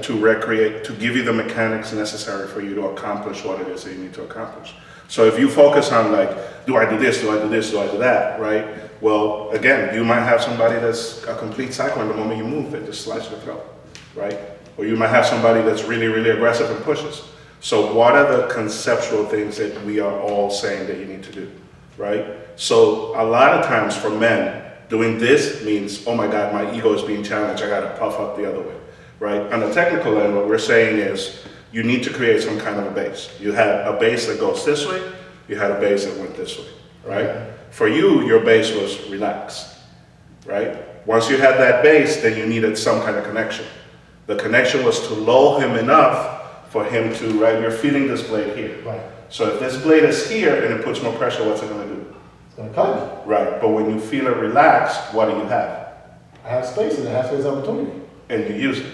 to recreate, to give you the mechanics necessary for you to accomplish what it is that you need to accomplish. So if you focus on like, do I do this, do I do this, do I do that, right? Well, again, you might have somebody that's a complete cycle, and the moment you move, it just slices your throat, right? Or you might have somebody that's really, really aggressive and pushes. So what are the conceptual things that we are all saying that you need to do, right? So a lot of times for men, doing this means, oh my God, my ego is being challenged, I gotta puff up the other way, right? On the technical end, what we're saying is, you need to create some kind of a base. You had a base that goes this way, you had a base that went this way, right? For you, your base was relax, right? Once you had that base, then you needed some kind of connection. The connection was to lull him enough for him to, right, you're feeling this blade here. Right. So if this blade is here and it puts more pressure, what's it gonna do? It's gonna cut me. Right, but when you feel it relaxed, what do you have? I have space and I have space opportunity. And you use it.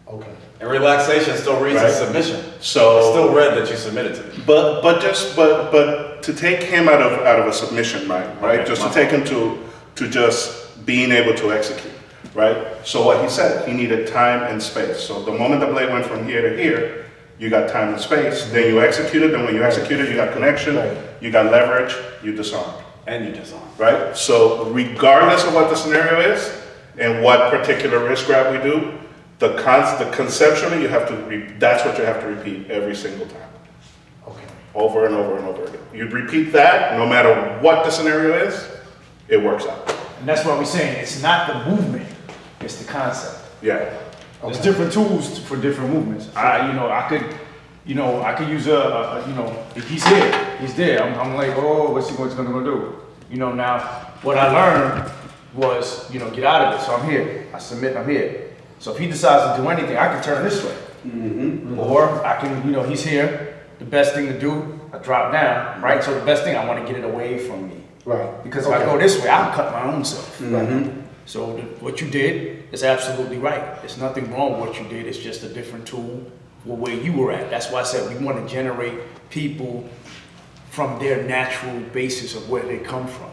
Okay. And relaxation still reads Right. as submission. So It's still read that you submitted to me. But to take him out of a submission mind, right? Okay, Just to my take him to just being able to execute, right? So what he said, he needed time and space. So the moment the blade went from here to here, you got time and space. Then you executed, and when you executed, you got connection, Right. you got leverage, you disarmed, And you disarm. right? So regardless of what the scenario is and what particular wrist grab we do, the conceptually you have to that's what you have to repeat every single time. Okay. Over and over and over again. You'd repeat that, no matter what the scenario is, it works out. And that's what we're saying, it's not the movement, it's the concept. Yeah. There's different tools for different movements. I could use if he's here, he's there. I'm like, oh, what's he gonna go do? Now, what I learned was, get out of it. So I'm here, I submit, I'm here. So if he decides to do anything, I can turn this way. Or I can, he's here, the best thing to do, I drop down, right? So the best thing, I wanna get it away from me. Right. Because if I go this way, I'll cut my own self. Right. So what you did is absolutely right. There's nothing wrong with what you did. It's just a different tool for where you were at. That's why I said we want to generate people from their natural basis of where they come from.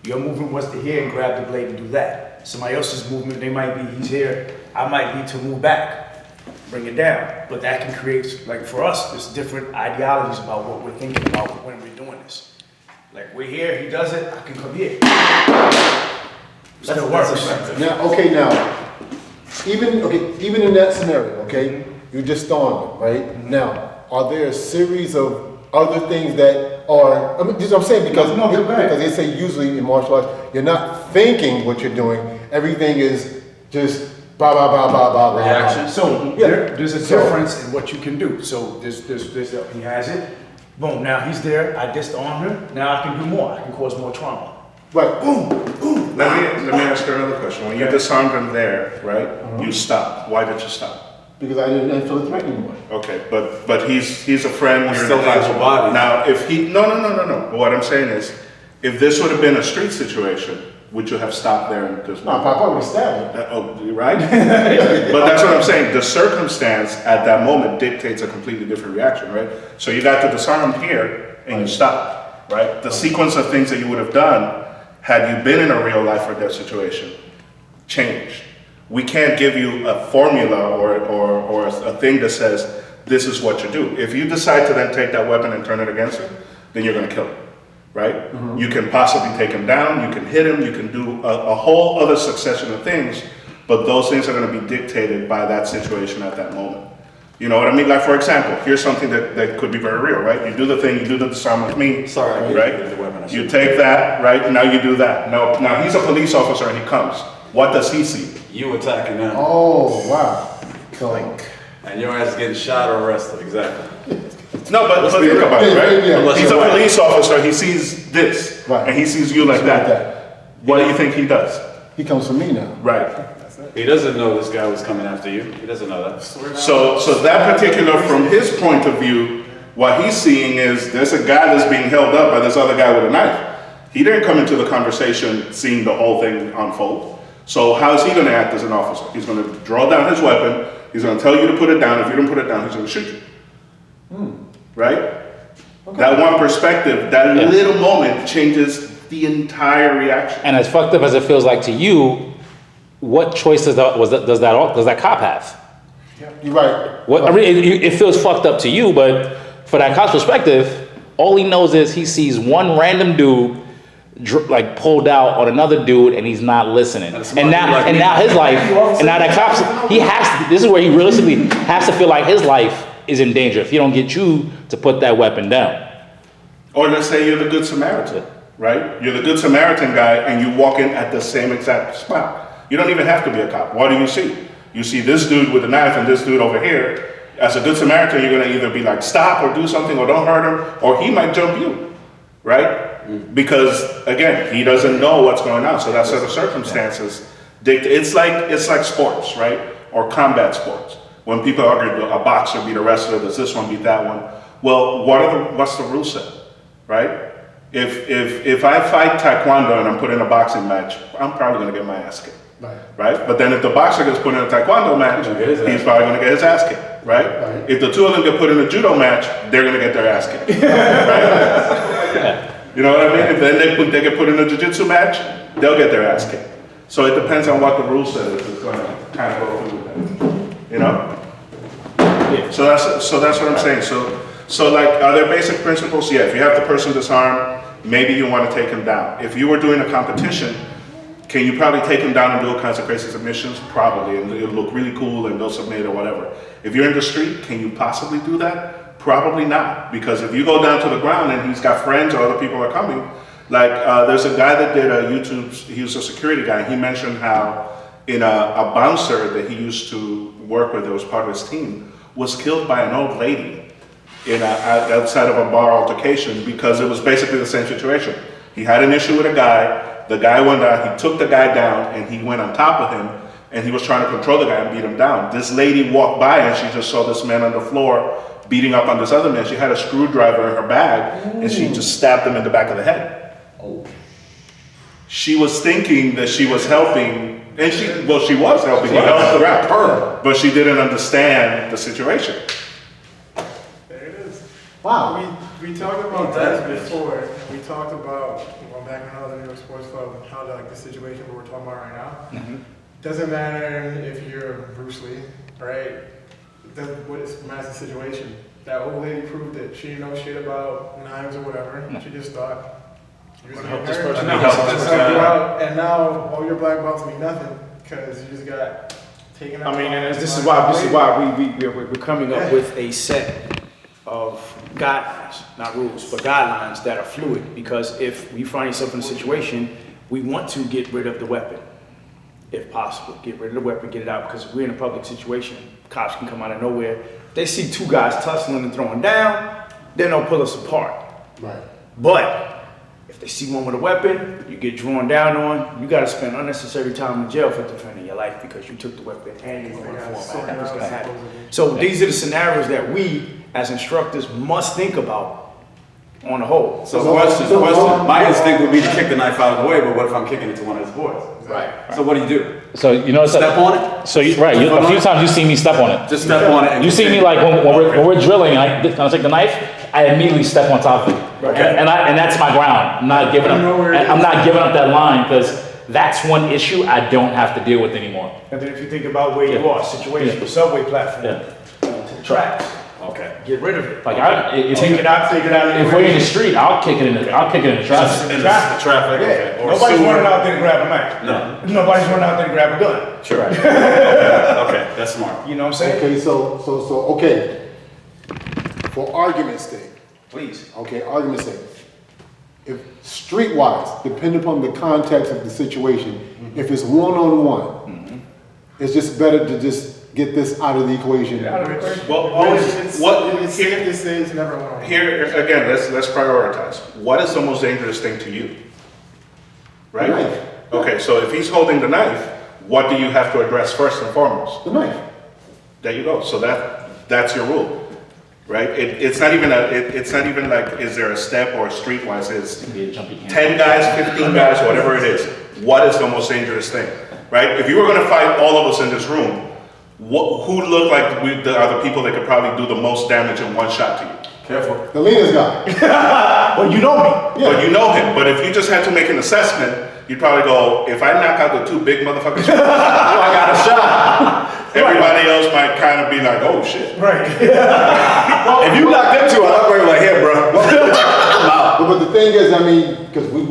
Your movement was to here and grab the blade and do that. Somebody else's movement, they might be, he's here, I might need to move back, bring it down. But that can create, like for us, there's different ideologies about what we're thinking about when we're doing this. Like we're here, he does it, I can come here. Still works. Now, even in that scenario, okay, you just stormed it, right? Now, are there a series of other things that are, this is what I'm saying, because they say usually in martial arts, you're not thinking what you're doing, everything is just blah, blah, blah, blah, blah, blah. Reaction. So there's a difference in what you can do. So he has it, boom, now he's there, I disarmed him, now I can do more, I can cause more trauma. Right. Boom, boom. Let me ask you another question. When you disarmed him there, right? You stopped. Why did you stop? Because I didn't feel the threat anymore. Okay, but he's a friend. He You're still in the has class. your body. Now, if he no. But what I'm saying is, if this would have been a street situation, would you have stopped there and just No, Papa would stab me. Oh, right? But that's what I'm saying. The circumstance at that moment dictates a completely different reaction, right? So you got to disarm him here and you stopped, right? The sequence of things that you would have done had you been in a real life or death situation changed. We can't give you a formula or a thing that says this is what you do. If you decide to then take that weapon and turn it against him, then you're going to kill him, right? You can possibly take him down, you can hit him, you can do a whole other succession of things, but those things are going to be dictated by that situation at that moment. You know what I mean? Like, for example, here's something that could be very real, right? You do the thing, you do the disarm with me, Sorry, right? the weapon. I You should- take that, right? Now you do that. Now he's a police officer and he comes. What does he see? You attacking them. Oh, wow. So, And your ass getting shot or arrested, exactly. No, but think about it, right? Yeah. He's a police officer, he sees this, Right. and he sees you like that. What do you think he does? he comes for me now. Right. He doesn't know this guy was coming after you. He doesn't know that. So that particular, from his point of view, what he's seeing is there's a guy that's being held up by this other guy with a knife. He didn't come into the conversation seeing the whole thing unfold. So how is he going to act as an officer? He's going to draw down his weapon. He's going to tell you to put it down. If you don't put it down, he's going to shoot you. Right? Okay. That one perspective, that little moment changes the entire reaction. And as fucked up as it feels like to you, what choices does that cop have? You're right. What I mean, it feels fucked up to you, but for that cop's perspective, all he knows is he sees one random dude like pulled out on another dude, and he's not listening. And now his life, and now that cop's, he has to. This is where he realistically has to feel like his life is in danger if he don't get you to put that weapon down. Or let's say you're the Good Samaritan, right? You're the Good Samaritan guy and you walk in at the same exact spot. You don't even have to be a cop. What do you see? You see this dude with a knife and this dude over here. As a Good Samaritan, you're gonna either be like, stop or do something or don't hurt him, or he might jump you, right? Because again, he doesn't know what's going on. So that set of circumstances, it's like sports, right? Or combat sports. When people argue, a boxer beat a wrestler, does this one beat that one? Well, what's the rule set? Right? If I fight taekwondo and I'm put in a boxing match, I'm probably gonna get my ass kicked. Right? But then if the boxer gets put in a taekwondo match, he's probably gonna get his ass kicked. Right? If the two of them get put in a judo match, they're gonna get their ass kicked. Right? You know what I mean? If then they get put in a jiu-jitsu match, they'll get their ass kicked. So it depends on what the rule set is. It's gonna kind of go through with that. You know? Yeah. So that's what I'm saying. So like, are there basic principles? Yeah, if you have the person disarmed, maybe you want to take him down. If you were doing a competition, can you probably take him down and do all kinds of crazy submissions? Probably, and it'll look really cool and they'll submit or whatever. If you're in the street, can you possibly do that? Probably not, because if you go down to the ground and he's got friends or other people are coming, like there's a guy that did a YouTube, he was a security guy, and he mentioned how in a bouncer that he used to work with that was part of his team, was killed by an old lady outside of a bar altercation because it was basically the same situation. He had an issue with a guy, the guy went down, he took the guy down and he went on top of him and he was trying to control the guy and beat him down. This lady walked by and she just saw this man on the floor beating up on this other man. She had a screwdriver in her bag and she just stabbed him in the back of the head. She was thinking that she was helping, and she was helping, he helped her, but she didn't understand the situation. Wow. We talked about that before. We talked about, well, back when I was in New York Sports Club, how like the situation we're talking about right now. Doesn't matter if you're Bruce Lee, right? What matters the situation. That old lady proved that she didn't know shit about knives or whatever. She just thought you was help gonna this hurt. person, And help this guy. and now all your black belts mean nothing because you just got taken out. I mean, and this is why we're coming up with a set of guidelines, not rules, but guidelines that are fluid. Because if we find yourself in a situation, we want to get rid of the weapon, if possible. Get rid of the weapon, get it out. Because if we're in a public situation, cops can come out of nowhere. They see two guys tussling and throwing down, then they'll pull us apart. Right. But if they see one with a weapon, you get drawn down on, you gotta spend unnecessary time in jail for defending your life because you took the weapon and you're going for it. That was gonna happen. So these are the scenarios that we, as instructors, must think about on the whole. So question, my instinct would be to kick the knife out of the way, but what if I'm kicking it to one of his boys? Right. So what do you do? So you know, Step on it? So right, a few times you see me step on it. Just step on it and You see me like when we're drilling, I take the knife, I immediately step on top of it, Okay. and that's my ground. I'm not giving up that line because that's one issue I don't have to deal with anymore. And then if you think about where you are, situation, the subway platform, to the tracks, Okay. get rid of it. Like Take it out. if we're in the street, I'll kick it in the traffic. In the traffic, Yeah. okay. Or Nobody's sewer. running out there to grab a knife. No. Nobody's running out there to grab a gun. Sure. Okay, that's smart. You know what I'm saying? Okay, so, okay. For argument's sake, Please. okay, argument's sake. If streetwise, depending upon the context of the situation, if it's one-on-one, it's just better to just get this out of the equation. This is never one. Here again, let's prioritize. What is the most dangerous thing to you? Right? The knife. Okay, so if he's holding the knife, what do you have to address first and foremost? The knife. There you go. So that's your rule, right? It's not even like is there a step or a streetwise? It's 10 guys, 15 guys, whatever it is. What is the most dangerous thing, right? If you were going to fight all of us in this room, who look like are the people that could probably do the most damage in one shot to you? Careful. The leanest guy. Well, you know me. Yeah. But you know him. But if you just had to make an assessment, you'd probably go, if I knock out the two big motherfuckers, I got a shot. everybody else might kind of be like, oh shit. Right. If you knock them two out, I'm like, here, bro. I'm out. But the thing is, I mean, because we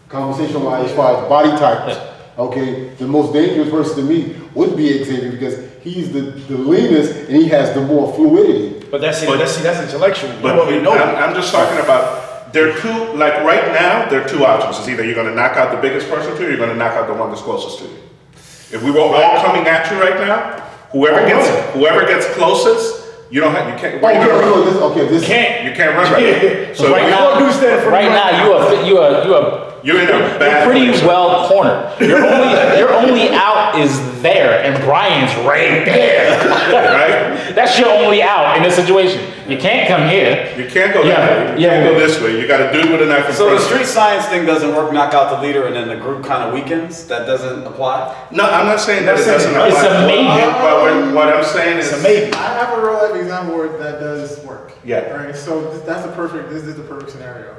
conversation wise, as far as body types, okay, the most dangerous person to me would be Xavier because he's the leanest and he has the more fluidity. But that's intellectual. You But already know that. I'm just talking about, there are two, like right now, there are two options. It's either you're gonna knock out the biggest person to you, or you're gonna knock out the one that's closest to you. If we were all coming at you right now, whoever gets closest, you don't have, you can't, where you gonna run? This You can't run right. So right you- now, right now, you are you're in a bad pretty place. well cornered. Your only out is there, and Brian's right there. Right? That's your only out in this situation. You can't come here. You can't go Yeah, that way. You yeah. can't go this way. You got a dude with a knife in So front the of you. street science thing doesn't work, knock out the leader, and then the group kind of weakens? That doesn't apply? No, I'm not saying that it doesn't apply. It's a maybe. But what I'm saying is, It's a maybe. I have a real life example where that does work. Yeah. Right. So this is the perfect scenario.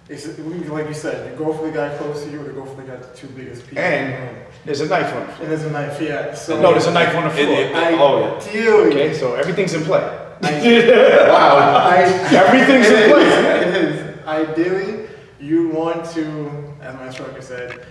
It's like you said, you go for the guy close to you, or you go for the guy the two biggest people. And there's a knife on the floor. And there's a knife. Yeah. So No, there's a knife on the floor. Oh, yeah. Ideally, Okay, so everything's in play. wow. Everything's in place. It is. Ideally, you want to, as my instructor said,